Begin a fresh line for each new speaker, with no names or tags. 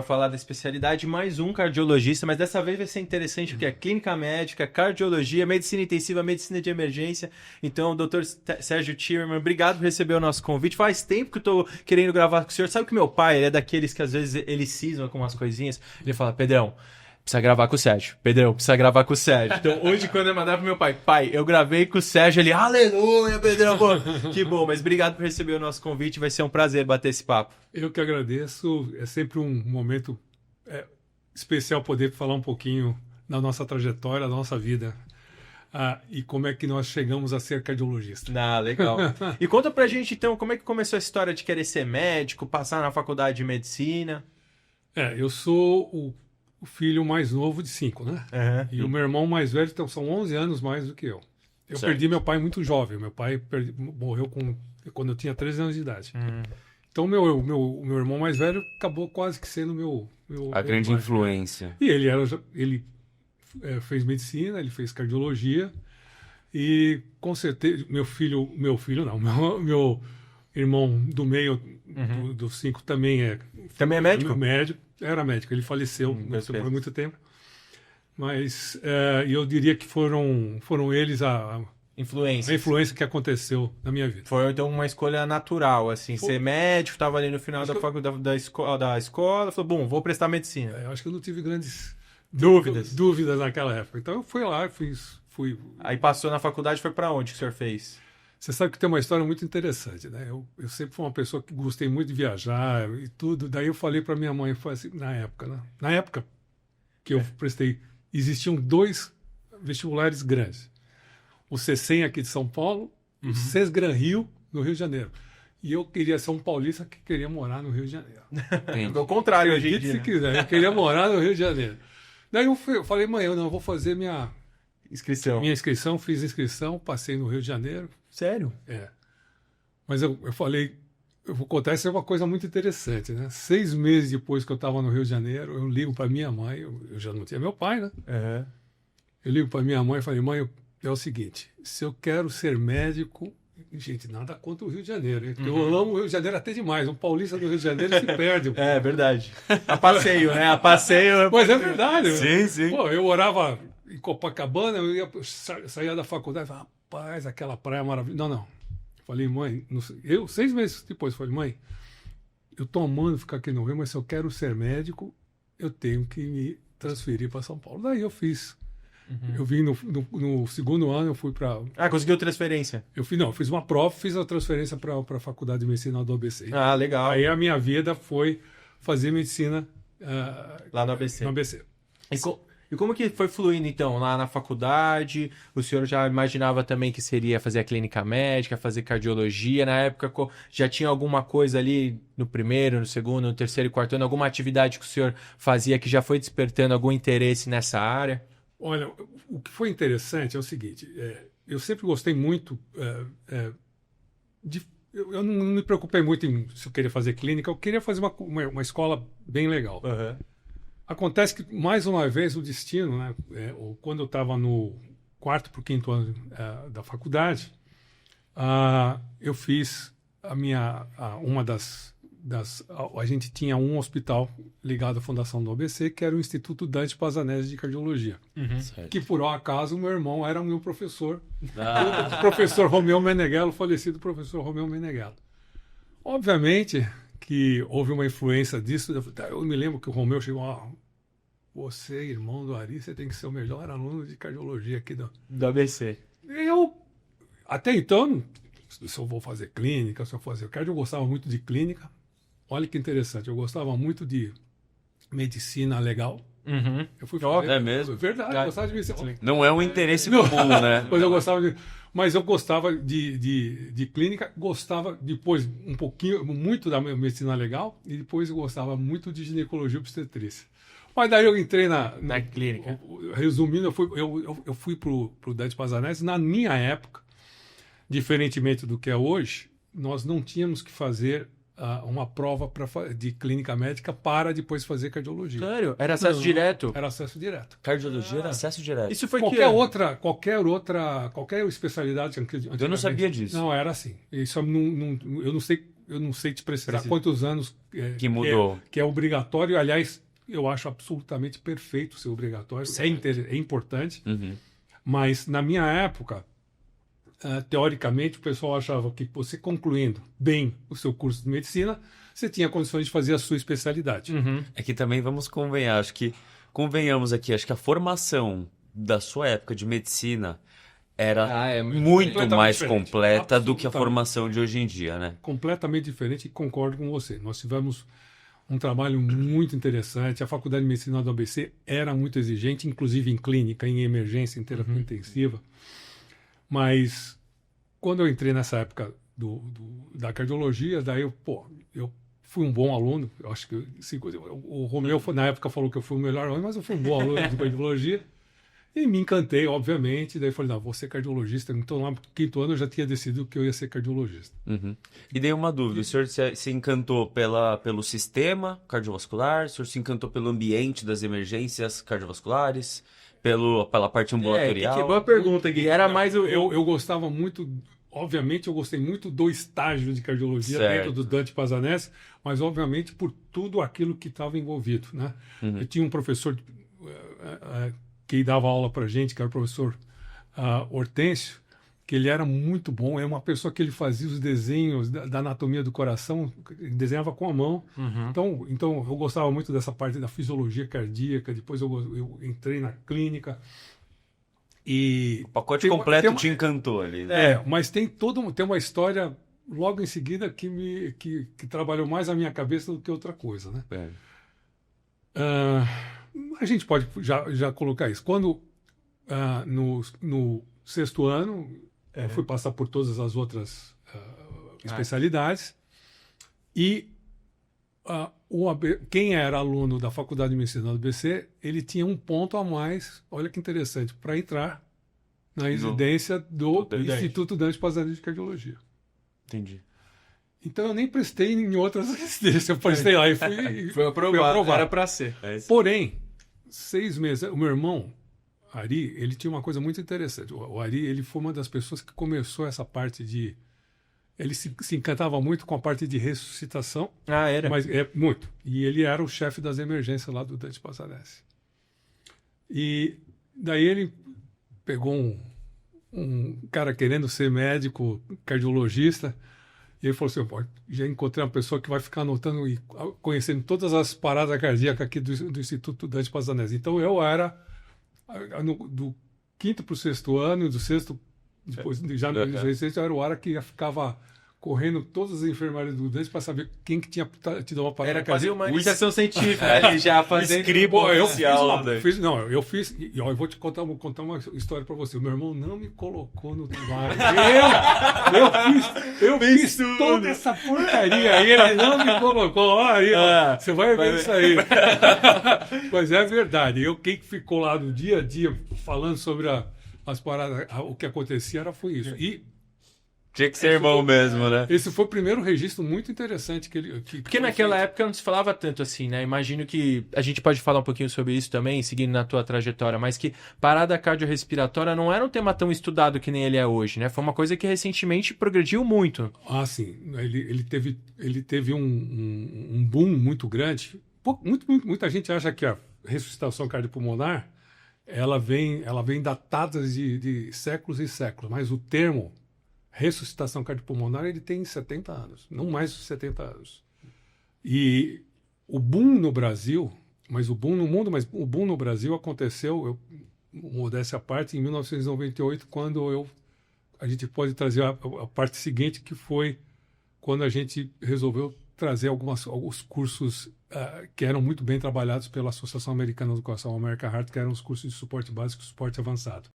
falar da especialidade, mais um cardiologista, mas dessa vez vai ser interessante porque é clínica médica, cardiologia, medicina intensiva, medicina de emergência. Então, doutor Sérgio Timmermann, obrigado por receber o nosso convite. Faz tempo que eu tô querendo gravar com o senhor. Sabe que meu pai, ele é daqueles que às vezes ele cisma com umas coisinhas. Ele fala, Pedrão, precisa gravar com o Sérgio. Pedrão, precisa gravar com o Sérgio. Então, hoje, quando eu mandar pro meu pai, eu gravei com o Sérgio, ele, aleluia, Pedrão, pô. Que bom, mas obrigado por receber o nosso convite, vai ser um prazer bater esse papo.
Eu que agradeço, é sempre um momento especial poder falar um pouquinho da nossa trajetória, da nossa vida. E como é que nós chegamos a ser cardiologista.
Legal. E conta pra gente, então, como é que começou a história de querer ser médico, passar na faculdade de medicina?
Eu sou o filho mais novo de 5, né?
Uhum.
E o meu irmão mais velho, então, são 11 anos mais do que eu. Eu perdi meu pai muito jovem. Meu pai morreu quando eu tinha 13 anos de idade.
Uhum.
Então, meu irmão mais velho acabou quase que sendo meu
a grande influência.
E ele fez medicina, ele fez cardiologia. E, com certeza, meu irmão do meio, dos 5, também é...
Também é médico?
Era médico, ele faleceu por muito tempo. Mas eu diria que foram eles a influência que aconteceu na minha vida.
Foi então uma escolha natural, assim, ser médico, estava ali no final da escola, falou, bom, vou prestar medicina.
Eu acho que eu não tive grandes
dúvidas
naquela época. Então eu fui lá, fui...
Aí passou na faculdade, foi para onde que o senhor fez?
Você sabe que tem uma história muito interessante, né? Eu sempre fui uma pessoa que gostei muito de viajar e tudo. Daí eu falei para minha mãe, foi assim, na época que eu prestei, existiam 2 vestibulares grandes. O CECEM aqui de São Paulo, o Sesgran Rio, no Rio de Janeiro. E eu queria ser um paulista que queria morar no Rio de Janeiro.
Ao contrário, hoje em dia.
Se quiser, eu queria morar no Rio de Janeiro. Daí eu falei, mãe, eu vou fazer minha inscrição, fiz inscrição, passei no Rio de Janeiro.
Sério?
Mas eu falei, eu vou contar, isso é uma coisa muito interessante, né? 6 meses depois que eu estava no Rio de Janeiro, eu ligo para minha mãe, eu já não tinha meu pai, né?
Uhum.
Eu ligo para minha mãe e falei, mãe, é o seguinte, se eu quero ser médico, gente, nada contra o Rio de Janeiro, hein? Porque eu amo o Rio de Janeiro até demais, um paulista do Rio de Janeiro se perde.
É verdade. A passeio, né? A passeio...
Mas é verdade.
Sim.
Pô, eu morava em Copacabana, eu saía da faculdade e falava, rapaz, aquela praia maravilhosa. Não. Falei, mãe, 6 meses depois, falei, mãe, eu tô amando ficar aqui no Rio, mas se eu quero ser médico, eu tenho que me transferir para São Paulo. Daí eu fiz. Eu vim no segundo ano, eu fui para...
conseguiu transferência?
Eu fiz uma prova, fiz a transferência para a Faculdade de Medicina do ABC.
Legal.
Aí a minha vida foi fazer medicina
lá no ABC.
No ABC.
E como que foi fluindo, então, lá na faculdade? O senhor já imaginava também que seria fazer a clínica médica, fazer cardiologia? Na época, já tinha alguma coisa ali no primeiro, no segundo, no terceiro e quarto ano? Alguma atividade que o senhor fazia que já foi despertando algum interesse nessa área?
Olha, o que foi interessante é o seguinte. Eu sempre gostei muito eu não me preocupei muito em se eu queria fazer clínica. Eu queria fazer uma escola bem legal.
Uhum.
Acontece que, mais uma vez, o destino, né? Quando eu estava no 4º para o 5º ano da faculdade, eu fiz uma das... A gente tinha um hospital ligado à fundação do ABC, que era o Instituto Dante Pazanese de Cardiologia. Que, por um acaso, o meu irmão era o meu professor. O professor Romeu Meneghello, falecido professor Romeu Meneghello. Obviamente que houve uma influência disso. Eu me lembro que o Romeu chegou, você, irmão do Ari, você tem que ser o melhor aluno de cardiologia aqui do
ABC.
Eu, até então, se eu vou fazer clínica, se eu vou fazer cardio, eu gostava muito de clínica. Olha que interessante, eu gostava muito de medicina legal. Eu fui fazer,
é mesmo?
Verdade, eu gostava de medicina.
Não é um interesse comum, né?
Mas eu gostava de clínica, gostava depois muito da medicina legal, e depois eu gostava muito de ginecologia e obstetrícia. Mas daí eu entrei na
clínica.
Resumindo, eu fui pro Dante Pazanese. Na minha época, diferentemente do que é hoje, nós não tínhamos que fazer uma prova de clínica médica para depois fazer cardiologia.
Sério? Era acesso direto?
Era acesso direto.
Cardiologia era acesso direto.
Isso foi
qualquer especialidade.
Eu não sabia disso.
Não, era assim. Isso eu não sei eu não sei te precisar quantos anos
Que mudou.
que é obrigatório. Aliás, eu acho absolutamente perfeito ser obrigatório. É importante. Mas na minha época, teoricamente, o pessoal achava que você concluindo bem o seu curso de medicina, você tinha condições de fazer a sua especialidade.
É que também vamos convenhar, convenhamos aqui, acho que a formação da sua época de medicina era muito mais
diferente.
completa do que a
Absolutamente.
formação de hoje em dia, né?
Completamente diferente, e concordo com você. Nós tivemos um trabalho muito interessante. A Faculdade de Medicina do ABC era muito exigente, inclusive em clínica, em emergência, em terapia intensiva. Mas quando eu entrei nessa época da cardiologia, daí eu fui um bom aluno. Eu acho que o Romeu na época falou que eu fui o melhor aluno, mas eu fui um bom aluno de cardiologia. E me encantei, obviamente. Daí falei, não, vou ser cardiologista. Então, lá no 5º ano, eu já tinha decidido que eu ia ser cardiologista.
E daí uma dúvida, o senhor se encantou pelo sistema cardiovascular, o senhor se encantou pelo ambiente das emergências cardiovasculares, pela parte ambulatorial?
Que boa pergunta, Gui. Era mais o...
Eu gostava muito... Obviamente, eu gostei muito do estágio de cardiologia dentro do Dante Pazanese, mas, obviamente, por tudo aquilo que estava envolvido, né? Eu tinha um professor que dava aula para gente, que era o professor Hortêncio, que ele era muito bom. É uma pessoa que ele fazia os desenhos da anatomia do coração, ele desenhava com a mão. Então, eu gostava muito dessa parte da fisiologia cardíaca. Depois eu entrei na clínica. E
O pacote completo te encantou ali. Né?
mas tem uma história logo em seguida que trabalhou mais a minha cabeça do que outra coisa, né? A gente pode já colocar isso. Quando no 6º ano eu fui passar por todas as outras especialidades e quem era aluno da Faculdade de Medicina do ABC, ele tinha um ponto a mais, olha que interessante, para entrar na residência do Instituto Dante Pazanese de Cardiologia.
Entendi.
Então eu nem prestei em outras residências, eu prestei lá e fui
Foi aprovado. Era para ser.
Porém, 6 meses, o meu irmão, Ari, ele tinha uma coisa muito interessante. O Ari, ele foi uma das pessoas que começou essa parte de... Ele se encantava muito com a parte de ressuscitação.
Era?
Mas muito. E ele era o chefe das emergências lá do Dante Pazanese. E daí ele pegou um cara querendo ser médico, cardiologista, e ele falou assim, pô, já encontrei uma pessoa que vai ficar anotando e conhecendo todas as paradas cardíacas aqui do Instituto Dante Pazanese. Então eu era do 5º para o 6º ano, e do 6º, depois já no eu era o hora que ficava correndo todas as enfermarias do Dante para saber quem que tinha tido uma parada cardíaca.
Era quase uma iniciação científica. Ele já fazendo...
Eu fiz... E eu vou te contar uma história para você. O meu irmão não me colocou no trabalho. Eu fiz toda essa porcaria aí. Ele não me colocou. Você vai ver isso aí. Mas é verdade. Quem ficou lá no dia a dia falando sobre as paradas, o que acontecia foi isso. E
tinha que ser irmão mesmo, né?
esse foi o primeiro registro muito interessante
Porque naquela época não se falava tanto assim, né? Imagino que a gente pode falar um pouquinho sobre isso também, seguindo na tua trajetória, mas que parada cardiorrespiratória não era um tema tão estudado que nem ele é hoje, né? Foi uma coisa que recentemente progrediu muito.
Sim. Ele teve um boom muito grande. Muita gente acha que a ressuscitação cardiopulmonar ela vem datada de séculos e séculos, mas o termo ressuscitação cardiopulmonar, ele tem 70 anos, não mais de 70 anos. E o boom no Brasil, mas o boom no mundo, mas o boom no Brasil aconteceu, modéstia à parte, em 1998, quando a gente pode trazer a parte seguinte, que foi quando a gente resolveu trazer alguns cursos que eram muito bem trabalhados pela Associação Americana do Coração, American Heart, que eram os cursos de suporte básico e suporte avançado.